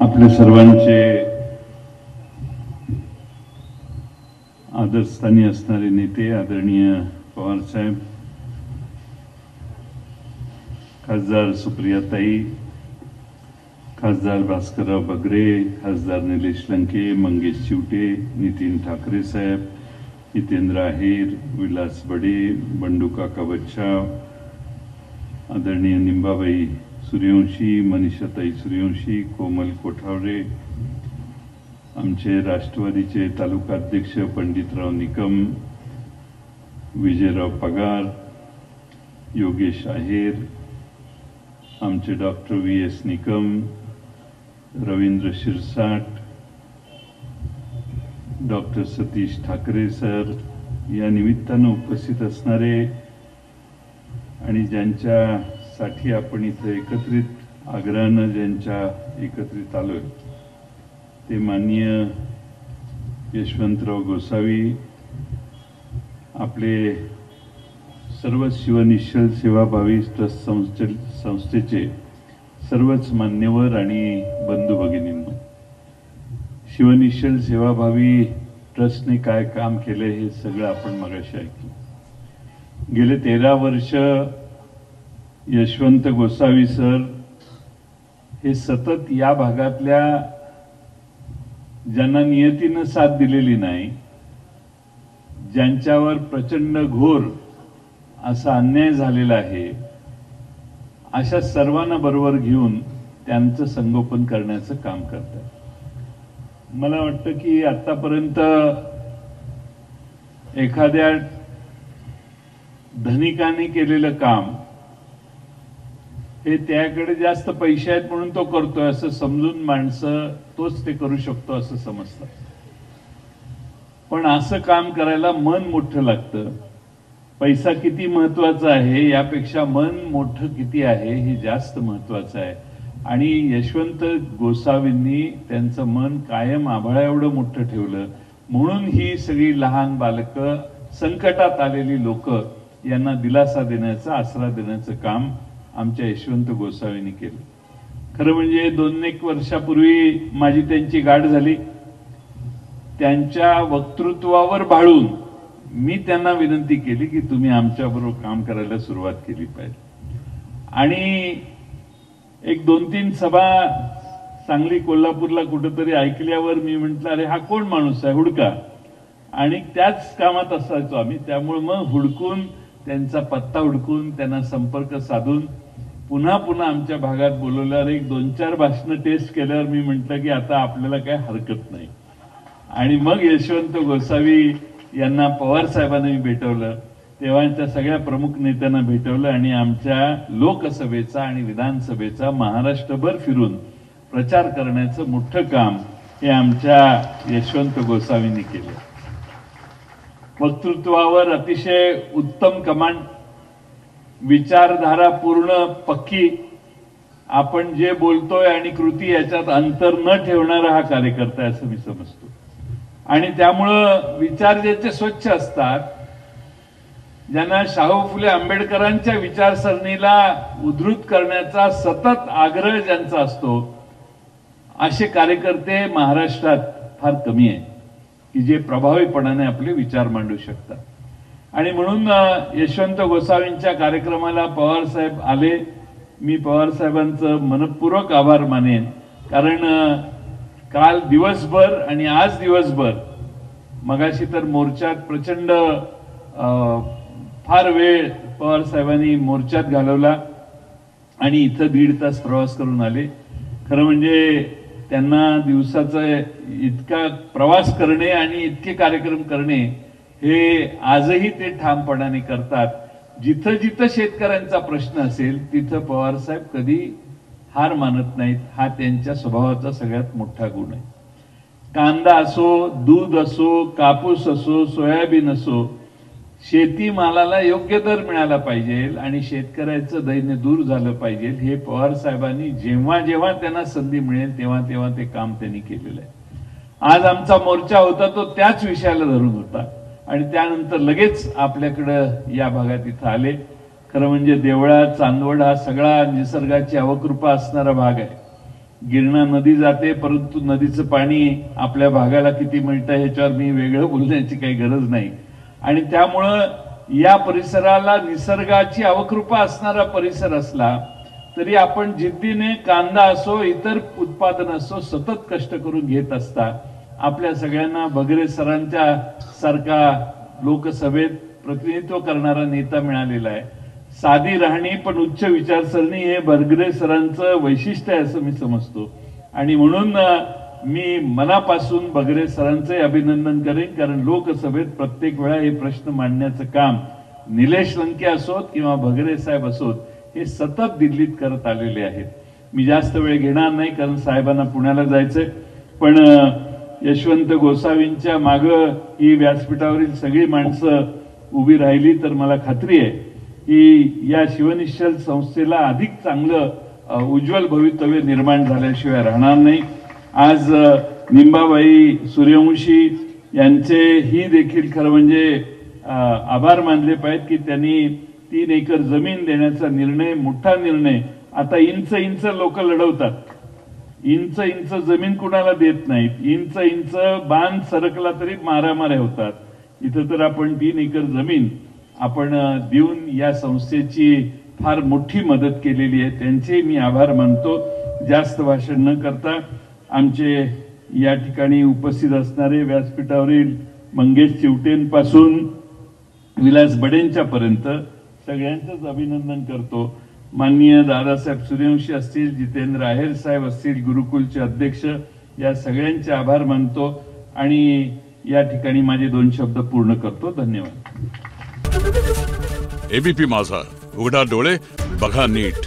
आपले सर्वांचे आदरस्थानी असणारे नेते आदरणीय पवार साहेब, खासदार सुप्रियाताई, खासदार भास्करराव बगरे, खासदार निलेश लंके, मंगेश चिवटे, नितीन ठाकरे साहेब, हितेंद्र आहेर, विलास बडे, बंडू काका बच्छाव, आदरणीय निंबाबाई सूर्यवंशी, मनीषाताई सूर्यवंशी, कोमल कोठावरे, आमचे राष्ट्रवादीचे तालुका अध्यक्ष पंडितराव निकम, विजयराव पगार, योगेश आहेर, आमचे doctor VS Nikam, Ravindra Shirsat, doctor Satish Thackeray sir, या निमित्तानं उपस्थित असणारे आणि ज्यांच्यासाठी आपण इथे एकत्रित आग्रहानं ज्यांच्या एकत्रित आलोय ते माननीय यशवंतराव गोसावी, आपले सर्व शिवनिश्चल सेवाभावी ट्रस्ट संस्थेचे सर्वच मान्यवर आणि बंधू भगिनींनो, शिवनिश्चल सेवाभावी ट्रस्टने काय काम केले हे सगळं आपण मगाशी ऐकलं। गेले 13 वर्ष यशवंत गोसावी सर हे सतत या भागातल्या ज्यांना नियतीनं साथ दिलेली नाही, ज्यांच्यावर प्रचंड घोर असा अन्याय झालेला आहे, अशा सर्वांना बरोबर घेऊन त्यांचं संगोपन करण्याचं काम करतात। मला वाटतं की आतापर्यंत एखाद्या धनिकाने केलेलं काम हे त्याकडे जास्त पैसे आहेत म्हणून तो करतोय असं समजून माणसं तोच ते करू शकतो असं समजतात, पण असं काम करायला मन मोठं लागतं। पैसा किती महत्वाचा आहे यापेक्षा मन मोठं किती आहे हे जास्त महत्वाचं आहे। आणि यशवंत गोसावींनी त्यांचं मन कायम आभाळा एवढं मोठं ठेवलं, म्हणून ही सगळी लहान बालकं, संकटात आलेली लोक यांना दिलासा देण्याचं, आसरा देण्याचं काम आमच्या यशवंत गोसावींनी केलं। खरं म्हणजे 2-1 वर्षापूर्वी माझी त्यांची गाठ झाली। त्यांच्या वक्तृत्वावर भाळून मी त्यांना विनंती केली की तुम्ही आमच्याबरोबर काम करायला सुरुवात केली पाहिजे। आणि एक 2-3 सभा सांगली कोल्हापूरला कुठेतरी ऐकल्यावर मी म्हटलं, अरे हा कोण माणूस आहे, हुडका। आणि त्याच कामात असायचो आम्ही, त्यामुळे मग हुडकून त्यांचा पत्ता हुडकून त्यांना संपर्क साधून पुन्हा पुन्हा आमच्या भागात बोलवल्यावर 1-2-4 भाषणं टेस्ट केल्यावर मी म्हटलं की आता आपल्याला काय हरकत नाही। आणि मग यशवंत गोसावी यांना पवार साहेबांनी भेटवलं, तेव्हाच्या सगळ्या प्रमुख नेत्यांना भेटवलं आणि आमच्या लोकसभेचा आणि विधानसभेचा महाराष्ट्रभर फिरून प्रचार करण्याचं मोठं काम हे आमच्या यशवंत गोसावींनी केलं। वक्तृत्वावर अतिशय उत्तम कमांड, विचारधारा पूर्ण पक्की, आपण जे बोलतोय आणि कृती याच्यात अंतर न ठेवणारा हा कार्यकर्ता असं मी समजतो। आणि त्यामुळं विचार ज्याचे स्वच्छ असतात, ज्यांना शाहू फुले आंबेडकरांच्या विचारसरणीला उद्धृत करण्याचा सतत आग्रह ज्यांचा असतो, असे कार्यकर्ते महाराष्ट्रात फार कमी आहेत की जे प्रभावीपणाने आपले विचार मांडू शकतात। आणि म्हणून यशवंत गोसावींच्या कार्यक्रमाला पवार साहेब आले। मी पवार साहेबांचं मनपूर्वक आभार मानेन, कारण काल दिवसभर आणि आज दिवसभर, मगाशी तर मोर्चात प्रचंड फार वेळ पवार साहेबांनी मोर्चात घालवला आणि इथं 1.5 तास प्रवास करून आले। खरं म्हणजे त्यांना दिवसाचा इतका प्रवास करणे आणि इतके कार्यक्रम करणे हे आजही ते ठामपणाने करतात। जिथं जिथं शेतकऱ्यांचा प्रश्न असेल तिथं पवार साहेब कधी हार मानत नाहीत, हा त्यांच्या स्वभावाचा सगळ्यात मोठा गुण आहे। कांदा असो, दूध असो, कापूस असो, सोयाबीन असो, शेतीमालाला योग्य दर मिळाला पाहिजे आणि शेतकऱ्याचं दैन्य दूर झालं पाहिजे, हे पवार साहेबांनी जेव्हा जेव्हा त्यांना संधी मिळेल तेव्हा तेव्हा ते काम त्यांनी केलेलं आहे। आज आमचा मोर्चा होता तो त्याच विषयाला धरून होता आणि त्यानंतर लगेच आपल्याकडे या भागात इथं आले। खरं म्हणजे देवळा, चांदवड हा सगळा निसर्गाची अवकृपा असणारा भाग आहे। गिरणा नदी जाते, परंतु नदीचं पाणी आपल्या भागाला किती मिळतं ह्याच्यावर मी वेगळं बोलण्याची काही गरज नाही. आणि त्यामुळं या परिसराला निसर्गाची अवकृपा असणारा परिसर असला तरी आपण जिद्दीने कांदा असो इतर उत्पादन असो सतत कष्ट करून घेत असता आपल्या सगळ्यांना बगरे सरांच्या सारखा लोकसभेत प्रतिनिधित्व करणारा नेता मिळालेला आहे. साधी राहणी पण उच्च विचारसरणी हे बगरे सरांचं वैशिष्ट्य आहे असं मी समजतो. आणि म्हणून मी मनापासून बगरे सरांचे अभिनंदन करेन, कारण लोकसभेत प्रत्येक वेळा हे प्रश्न मांडण्याचं काम निलेश लंके असोत किंवा बगरे साहेब असोत हे सतत दिल्लीत करत आलेले आहेत. मी जास्त वेळ घेणार नाही कारण साहेबांना पुण्याला जायचंय. पण यशवंत गोसावींच्या मागं ही व्यासपीठावरील सगळी माणसं उभी राहिली तर मला खात्री आहे की या शिवनिश्चल संस्थेला अधिक चांगलं उज्ज्वल भवितव्य निर्माण झाल्याशिवाय राहणार नाही. आज निंबाबाई सूर्यवंशी यांचे ही देखील खरं म्हणजे आभार मानले पाहिजेत की त्यांनी 3 एकर जमीन देण्याचा निर्णय, मोठा निर्णय. आता इंच लोक लढवतात, इंच जमीन कुणाला देत नाहीत. इंच बांध सरकला तरी मारामाऱ्या होतात. इथं तर आपण 3 एकर जमीन आपण देऊन या संस्थेची फार मोठी मदत केलेली आहे. त्यांचे मी आभार मानतो. जास्त भाषण न करता आमचे या ठिकाणी उपस्थित असणारे व्यासपीठावरील मंगेश चिवटेंपासून विलास बडेंच्या पर्यंत सगळ्यांचंच अभिनंदन करतो. माननीय दादासाहेब सूर्यवंशी असतील, जितेंद्र आहेर साहेब असतील, गुरुकुलचे अध्यक्ष, या सगळ्यांचे आभार मानतो आणि या ठिकाणी माझे 2 शब्द पूर्ण करतो. धन्यवाद. एबीपी माझा, उघडा डोळे बघा नीट.